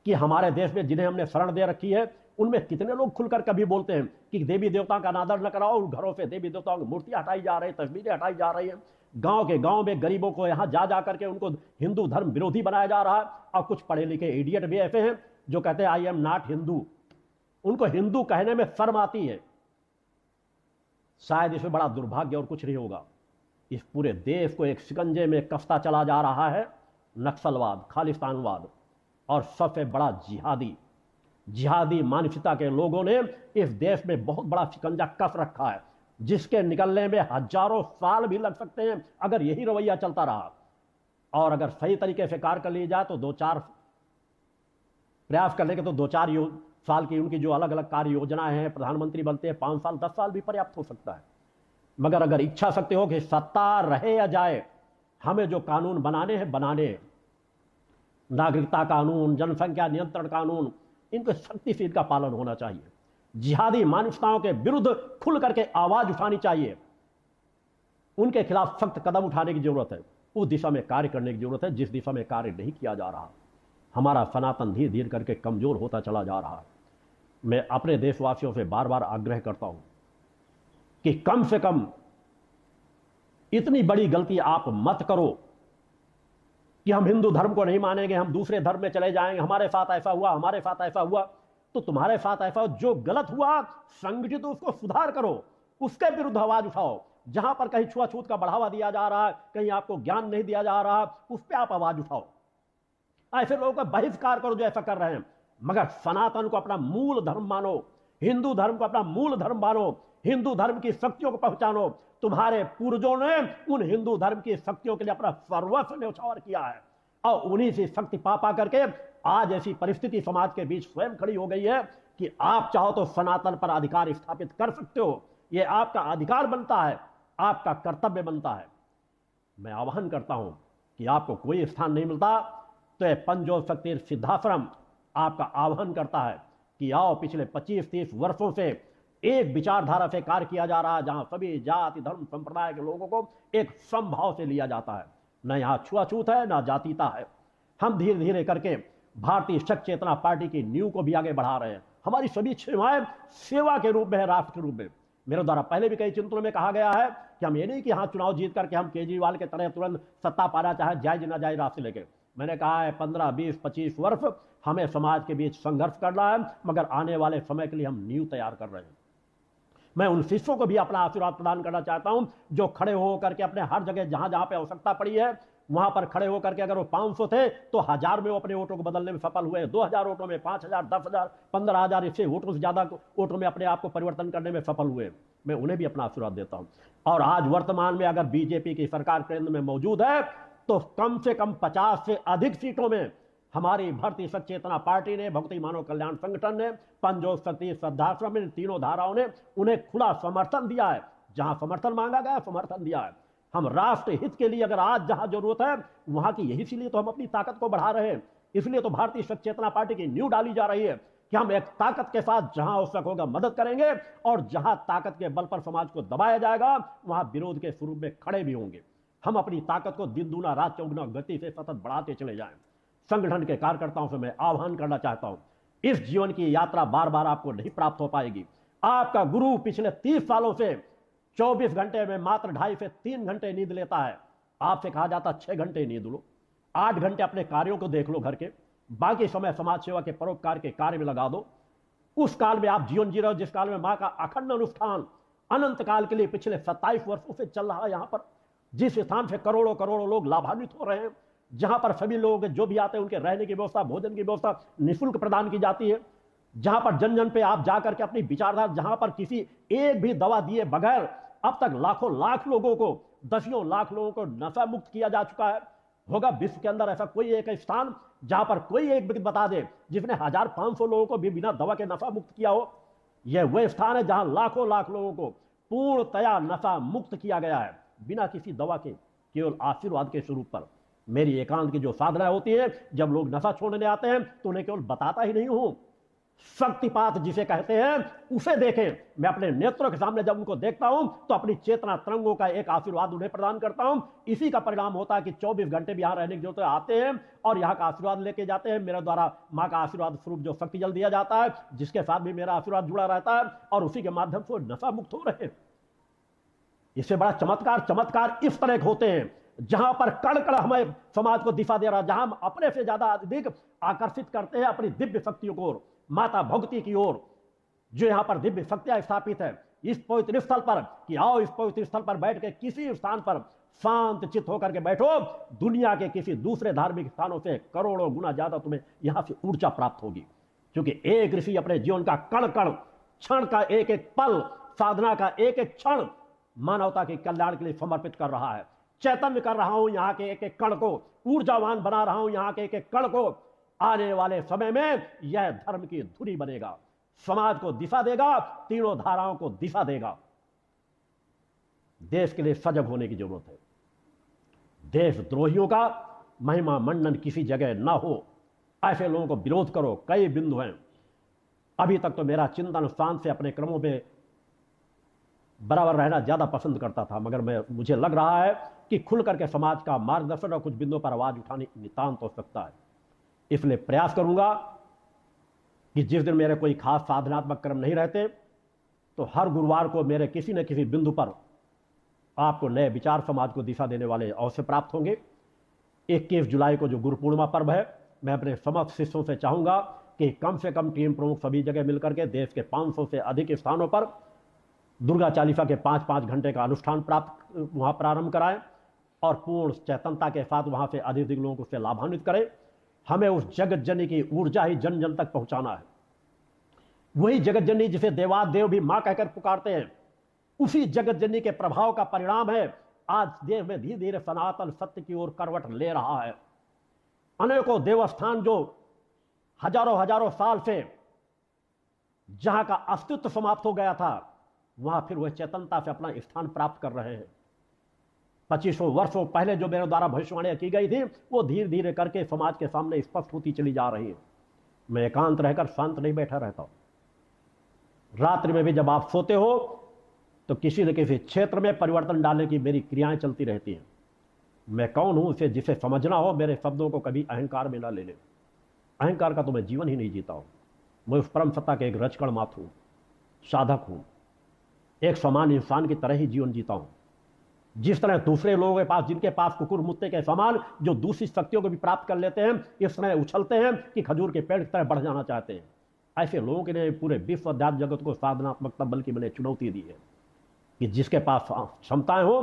कि हमारे देश में जिन्हें हमने शरण दे रखी है, उनमें कितने लोग खुलकर कभी बोलते हैं कि देवी देवताओं का अनादर न कराओ, घरों से देवी देवताओं की मूर्तियां हटाई जा रही है, तस्वीरें हटाई जा रही हैं, गांव के गांव में गरीबों को यहां जा करके उनको हिंदू धर्म विरोधी बनाया जा रहा है। और कुछ पढ़े लिखे इडियट भी ऐसे हैं जो कहते हैं आई एम नॉट हिंदू, उनको हिंदू कहने में शर्म आती है। शायद इसमें बड़ा दुर्भाग्य और कुछ नहीं होगा। इस पूरे देश को एक शिकंजे में कसता चला जा रहा है नक्सलवाद, खालिस्तानवाद और सबसे बड़ा जिहादी मानसिकता के लोगों ने इस देश में बहुत बड़ा शिकंजा कस रखा है, जिसके निकलने में हजारों साल भी लग सकते हैं अगर यही रवैया चलता रहा। और अगर सही तरीके से कार्य कर लिया जाए तो 2-4 प्रयास कर लेंगे तो 2-4 साल की उनकी जो अलग अलग कार्य योजनाएं हैं, प्रधानमंत्री बनते हैं 5 साल 10 साल भी पर्याप्त हो सकता है। मगर अगर इच्छा शक्ति हो कि सत्ता रहे या जाए, हमें जो कानून बनाने हैं बनाने, नागरिकता कानून, जनसंख्या नियंत्रण कानून, इनको सख्ती से इनका पालन होना चाहिए। जिहादी मानसिकताओं के विरुद्ध खुल करके आवाज उठानी चाहिए, उनके खिलाफ सख्त कदम उठाने की जरूरत है, उस दिशा में कार्य करने की जरूरत है जिस दिशा में कार्य नहीं किया जा रहा। हमारा सनातन धीरे धीरे करके कमजोर होता चला जा रहा है। मैं अपने देशवासियों से बार बार आग्रह करता हूं कि कम से कम इतनी बड़ी गलती आप मत करो कि हम हिंदू धर्म को नहीं मानेंगे, हम दूसरे धर्म में चले जाएंगे, हमारे साथ ऐसा हुआ, हमारे साथ ऐसा हुआ। तो तुम्हारे साथ ऐसा जो गलत हुआ, संगठित उसको सुधार करो, उसके विरुद्ध आवाज उठाओ। जहां पर कहीं छुआछूत का बढ़ावा दिया जा रहा है, कहीं आपको ज्ञान नहीं दिया जा रहा, उस पर आप आवाज उठाओ। ऐसे लोगों का बहिष्कार करो जो ऐसा कर रहे हैं। मगर सनातन को अपना मूल धर्म मानो, हिंदू धर्म को अपना मूल धर्म मानो, हिंदू धर्म की शक्तियों को पहचानो। तुम्हारे पूर्वजों ने उन हिंदू धर्म की शक्तियों के लिए अपना सर्वस्व न्यौछावर किया है और उन्हीं से शक्ति पा करके आज ऐसी परिस्थिति समाज के बीच स्वयं खड़ी हो गई है कि आप चाहो तो सनातन पर अधिकार स्थापित कर सकते हो। यह आपका अधिकार बनता है, आपका कर्तव्य बनता है। मैं आह्वान करता हूं कि आपको कोई स्थान नहीं मिलता तो यह पंजोल शक्ति सिद्धाश्रम आपका आह्वान करता है कि आओ, पिछले 25-30 वर्षों से एक विचारधारा से कार्य किया जा रहा है जहां सभी जाति धर्म संप्रदाय के लोगों को एक समभाव से लिया जाता है। न यहां छुआछूत है, न जातीयता है। हम धीरे धीरे करके भारतीय शक्ति चेतना पार्टी की नींव को भी आगे बढ़ा रहे हैं। हमारी सभी सेवाएं सेवा के रूप में है, राष्ट्र के रूप में। मेरे द्वारा पहले भी कई चिंतनों में कहा गया है कि हम ये नहीं कि हाँ चुनाव जीत करके हम केजरीवाल के तरह तुरंत सत्ता पाना चाहे, जायज ना जायज रास्ते लेके। मैंने कहा है 15, 20, 25 वर्ष हमें समाज के बीच संघर्ष करना है, मगर आने वाले समय के लिए हम नींव तैयार कर रहे हैं। मैं उन शिष्यों को भी अपना आशीर्वाद प्रदान करना चाहता हूं जो खड़े होकर के अपने हर जगह जहां जहां पे आवश्यकता पड़ी है वहां पर खड़े होकर के, अगर वो 500 थे तो 1000 में वो अपने वोटों को बदलने में सफल हुए, 2000 वोटों में, 5000, 10,000, 15,000, इससे वोटों से ज्यादा वोटों में अपने आप को परिवर्तन करने में सफल हुए। मैं उन्हें भी अपना आशीर्वाद देता हूं। और आज वर्तमान में अगर बीजेपी की सरकार केंद्र में मौजूद है तो कम से कम 50 से अधिक सीटों में हमारी भारतीय शक्ति चेतना पार्टी ने, भक्ति मानव कल्याण संगठन ने, पंजोल शक्ति श्रद्धाश्रम ने, तीनों धाराओं ने उन्हें खुला समर्थन दिया है। जहां समर्थन मांगा गया समर्थन दिया है। हम राष्ट्र हित के लिए अगर आज जहां जरूरत है वहां की, यही इसीलिए तो हम अपनी ताकत को बढ़ा रहे हैं। इसलिए तो भारतीय शक्ति चेतना पार्टी की नींव डाली जा रही है कि हम एक ताकत के साथ जहां आवश्यक होगा मदद करेंगे और जहां ताकत के बल पर समाज को दबाया जाएगा वहां विरोध के स्वरूप में खड़े भी होंगे। हम अपनी ताकत को दिन दूना रात चौगुना गति से सतत बढ़ाते चले जाएं। संगठन के कार्यकर्ताओं से मैं आह्वान करना चाहता हूं, इस जीवन की यात्रा बार बार आपको नहीं प्राप्त हो पाएगी। आपका गुरु पिछले 30 सालों से 24 घंटे में मात्र 2.5 से 3 घंटे नींद लेता है। आपसे कहा जाता 6 घंटे नींद लो, 8 घंटे अपने कार्यों को देख लो घर के, बाकी समय समाज सेवा के परोपकार के कार्य में लगा दो। उस काल में आप जीवन जी रहे हो जिस काल में मां का अखंड अनुष्ठान अनंत काल के लिए पिछले 27 वर्षों से चल रहा है। यहां पर जिस स्थान से करोड़ों करोड़ों लोग लाभान्वित हो रहे हैं, जहां पर सभी लोग जो भी आते हैं उनके रहने की व्यवस्था, भोजन की व्यवस्था निःशुल्क प्रदान की जाती है, जहां पर जन जन पे आप जाकर के अपनी विचारधारा, जहां पर किसी एक भी दवा दिए बगैर अब तक लाखों लाख लोगों को, दसियों लाख लोगों को नशा मुक्त किया जा चुका है। होगा विश्व के अंदर ऐसा कोई एक स्थान जहां पर कोई एक व्यक्ति बता दे जिसने 1500 लोगों को भी बिना दवा के नशा मुक्त किया हो। यह वह स्थान है जहां लाखों लाख लोगों को पूर्णतया नशा मुक्त किया गया है बिना किसी दवा के, केवल आशीर्वाद के स्वरूप पर। मेरी एकांत की जो साधना होती है, जब लोग नशा छोड़ने आते हैं तो उन्हें केवल बताता ही नहीं हूं, शक्तिपात जिसे कहते हैं उसे देखें। मैं अपने नेत्रों के सामने जब उनको देखता हूं तो अपनी चेतना तरंगों का एक आशीर्वाद उन्हें प्रदान करता हूं। इसी का परिणाम होता है कि 24 घंटे भी यहां रहने की जरूरत है, आते हैं और यहां का आशीर्वाद लेके जाते हैं। मेरे द्वारा मां का आशीर्वाद स्वरूप जो शक्ति जल दिया जाता है, जिसके साथ भी मेरा आशीर्वाद जुड़ा रहता है, और उसी के माध्यम से नशा मुक्त हो रहे हैं। इससे बड़ा चमत्कार इस तरह के होते हैं जहां पर कण कण हमें समाज को दिशा दे रहा है, जहां हम अपने से ज्यादा अधिक आकर्षित करते हैं अपनी दिव्य शक्तियों को, माता भक्ति की ओर, जो यहां पर दिव्य शक्तियां स्थापित है इस पवित्र स्थल पर, कि आओ इस पवित्र स्थल पर बैठ के किसी स्थान पर शांत चित्त होकर के बैठो। दुनिया के किसी दूसरे धार्मिक स्थानों से करोड़ों गुना ज्यादा तुम्हें यहां से ऊर्जा प्राप्त होगी, क्योंकि एक ऋषि अपने जीवन का कण कण, क्षण का एक एक पल, साधना का एक एक क्षण मानवता के कल्याण के लिए समर्पित कर रहा है। चैतन्य कर रहा हूं यहां के एक एक कण को, ऊर्जावान बना रहा हूं यहां के एक एक कण को। आने वाले समय में यह धर्म की धुरी बनेगा, समाज को दिशा देगा, तीनों धाराओं को दिशा देगा। देश के लिए सजग होने की जरूरत है। देशद्रोहियों का महिमा मंडन किसी जगह ना हो, ऐसे लोगों को विरोध करो। कई बिंदु हैं। अभी तक तो मेरा चिंतन स्थान से अपने क्रमों में बराबर रहना ज्यादा पसंद करता था, मगर मुझे लग रहा है कि खुल करके समाज का मार्गदर्शन और कुछ बिंदुओं पर आवाज उठानी नितांत हो सकता है। इसलिए प्रयास करूंगा कि जिस दिन मेरे कोई खास साधनात्मक कर्म नहीं रहते तो हर गुरुवार को मेरे किसी न किसी बिंदु पर आपको नए विचार, समाज को दिशा देने वाले अवसर प्राप्त होंगे। 21 जुलाई को जो गुरु पूर्णिमा पर्व है, मैं अपने समस्त शिष्यों से चाहूंगा कि कम से कम टीम प्रमुख सभी जगह मिलकर के देश के 500 से अधिक स्थानों पर दुर्गा चालीसा के 5-5 घंटे का अनुष्ठान वहां प्रारंभ कराएं और पूर्ण चैतन्यता के साथ वहां से अधिक लोगों को उससे लाभान्वित करें। हमें उस जगत जननी की ऊर्जा ही जन जन तक पहुंचाना है। वही जगत जननी जिसे देवादेव भी मां कहकर पुकारते हैं, उसी जगत जननी के प्रभाव का परिणाम है आज देश में धीरे धीरे सनातन सत्य की ओर करवट ले रहा है। अनेकों देवस्थान जो हजारों हजारों साल से जहां का अस्तित्व समाप्त हो गया था, वहां फिर वह चेतनता से अपना स्थान प्राप्त कर रहे हैं। 2500 वर्षों पहले जो मेरे द्वारा भविष्यवाणियां की गई थी वो धीरे धीरे करके समाज के सामने स्पष्ट होती चली जा रही है। मैं एकांत रहकर शांत नहीं बैठा रहता हूं। रात्रि में भी जब आप सोते हो तो किसी न किसी क्षेत्र में परिवर्तन डालने की मेरी क्रियाएं चलती रहती हैं। मैं कौन हूं इसे जिसे समझना हो, मेरे शब्दों को कभी अहंकार में ना ले ले। अहंकार का तो मैं जीवन ही नहीं जीता हूं। मैं उस परम सत्ता के एक रचकण मात्र हूं, साधक हूं, एक समान इंसान की तरह ही जीवन जीता हूं। जिस तरह दूसरे लोगों के पास, जिनके पास कुकुर मुत्ते के समान जो दूसरी शक्तियों को भी प्राप्त कर लेते हैं, इस तरह उछलते हैं कि खजूर के पेड़ की तरह बढ़ जाना चाहते हैं, ऐसे लोगों के लिए पूरे विश्व अध्यात्म जगत को साधनात्मकता बल्कि मैंने चुनौती दी है कि जिसके पास क्षमताएं हो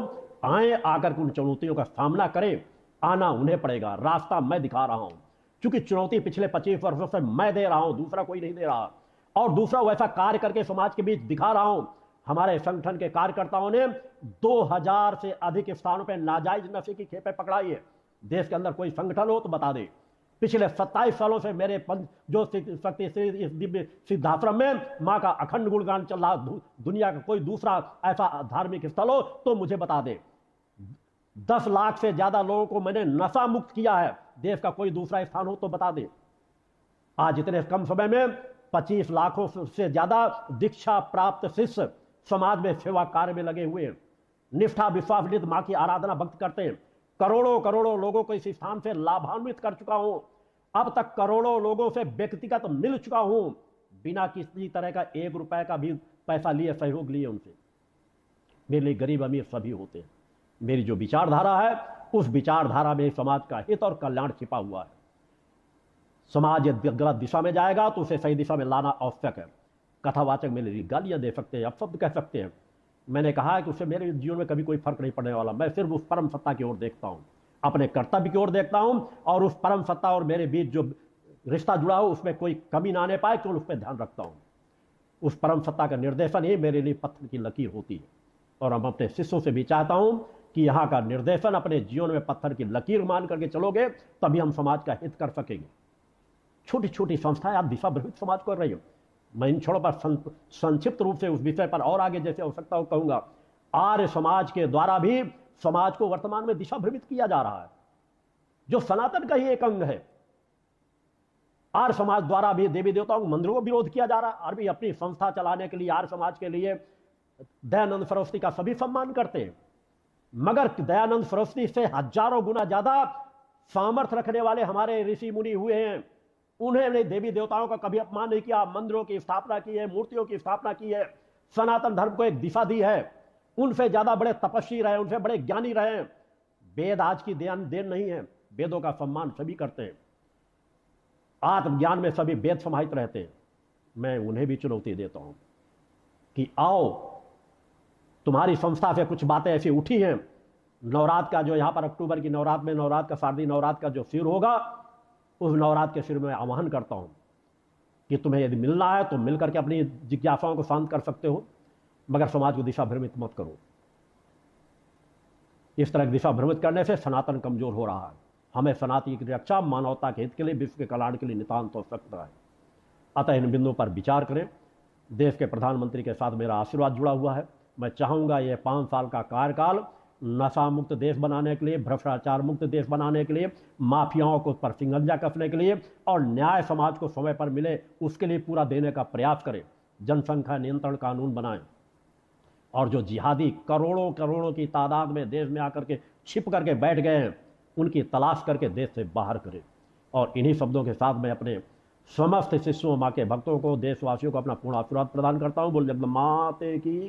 आए, आकर के उन चुनौतियों का सामना करें। आना उन्हें पड़ेगा, रास्ता मैं दिखा रहा हूं, क्योंकि चुनौती पिछले 25 वर्षों से मैं दे रहा हूं, दूसरा कोई नहीं दे रहा। और दूसरा वैसा कार्य करके समाज के बीच दिखा रहा हूं। हमारे संगठन के कार्यकर्ताओं ने 2000 से अधिक स्थानों पर नाजायज नशे की खेपें पकड़ाई है। देश के अंदर कोई संगठन हो तो बता दे। पिछले 27 सालों से मेरे जो शक्ति इस दिव्य सिद्धाश्रम में मां का अखंड गुणगान चल रहा। दुनिया का कोई दूसरा ऐसा धार्मिक स्थल हो तो मुझे बता दे। 10 लाख से ज्यादा लोगों को मैंने नशा मुक्त किया है। देश का कोई दूसरा स्थान हो तो बता दे। आज इतने कम समय में 25 लाखों से ज्यादा दीक्षा प्राप्त शिष्य समाज में सेवा कार्य में लगे हुए हैं। निष्ठा विश्वास मां की आराधना भक्त करते हैं। करोड़ों करोड़ों लोगों को इस स्थान से लाभान्वित कर चुका हूं। अब तक करोड़ों लोगों से व्यक्तिगत मिल चुका हूं, बिना किसी तरह का 1 रुपए का भी पैसा लिए, सहयोग लिए उनसे। मेरे लिए गरीब अमीर सभी होते हैं। मेरी जो विचारधारा है उस विचारधारा में समाज का हित और कल्याण छिपा हुआ है। समाज यदि गलत दिशा में जाएगा तो उसे सही दिशा में लाना आवश्यक है। कथावाचक मेरे लिए गालियां दे सकते हैं, अपशब्द कह सकते हैं। मैंने कहा है कि उससे मेरे जीवन में कभी कोई फर्क नहीं पड़ने वाला। मैं सिर्फ उस परम सत्ता की ओर देखता हूं, अपने कर्तव्य की ओर देखता हूं, और उस परम सत्ता और मेरे बीच जो रिश्ता जुड़ा हो उसमें कोई कमी ना आने पाए, केवल उस पर ध्यान रखता हूं। उस परम सत्ता का निर्देशन ही मेरे लिए पत्थर की लकीर होती है। और हम अपने शिष्यों से भी चाहता हूं कि यहाँ का निर्देशन अपने जीवन में पत्थर की लकीर मान करके चलोगे तभी हम समाज का हित कर सकेंगे। छोटी छोटी संस्थाएं आप दिशा भ्रमित समाज कर रही हो। मैं इन छोड़ों पर संक्षिप्त रूप से उस विषय पर और आगे जैसे आवश्यकता हो कहूंगा। आर्य समाज के द्वारा भी समाज को वर्तमान में दिशा भ्रमित किया जा रहा है, जो सनातन का ही एक अंग है। आर्य समाज द्वारा भी देवी देवताओं के मंदिरों को विरोध किया जा रहा है। और भी अपनी संस्था चलाने के लिए आर्य समाज के लिए दयानंद सरस्वती का सभी सम्मान करते हैं, मगर दयानंद सरस्वती से हजारों गुना ज्यादा सामर्थ्य रखने वाले हमारे ऋषि मुनि हुए हैं। उन्होंने देवी देवताओं का कभी अपमान नहीं किया, मंदिरों की स्थापना की है, मूर्तियों की स्थापना की है, सनातन धर्म को एक दिशा दी है। उनसे ज्यादा बड़े तपस्वी रहे, उनसे बड़े ज्ञानी रहे। वेद आज की देन नहीं है, वेदों का सम्मान सभी करते हैं। आत्मज्ञान में सभी वेद समाहित रहते हैं। मैं उन्हें भी चुनौती देता हूं कि आओ, तुम्हारी संस्था से कुछ बातें ऐसी उठी हैं। नवरात्र का जो यहां पर अक्टूबर की नवरात्र में नवरात्र का शारदीय नवरात्र का जो शिविर होगा, उस नवरात्र के शिविर में आह्वान करता हूं कि तुम्हें यदि मिलना है तो मिलकर के अपनी जिज्ञासाओं को शांत कर सकते हो, मगर समाज को दिशा भ्रमित मत करो। इस तरह की दिशा भ्रमित करने से सनातन कमजोर हो रहा है। हमें सनातन की रक्षा, मानवता के हित के लिए, विश्व के कल्याण के लिए नितांत आवश्यकता है। अतः इन बिंदुओं पर विचार करें। देश के प्रधानमंत्री के साथ मेरा आशीर्वाद जुड़ा हुआ है। मैं चाहूंगा यह 5 साल का कार्यकाल नशा मुक्त देश बनाने के लिए, भ्रष्टाचार मुक्त देश बनाने के लिए, माफियाओं को पर सिंगंजा कसने के लिए और न्याय समाज को समय पर मिले उसके लिए पूरा देने का प्रयास करें। जनसंख्या नियंत्रण कानून बनाएं और जो जिहादी करोड़ों करोड़ों की तादाद में देश में आकर के छिप करके बैठ गए हैं, उनकी तलाश करके देश से बाहर करें। और इन्हीं शब्दों के साथ मैं अपने समस्त शिष्यों, माँ के भक्तों को, देशवासियों को अपना पूर्ण आशीर्वाद प्रदान करता हूँ। बोल जगदम्बा माते की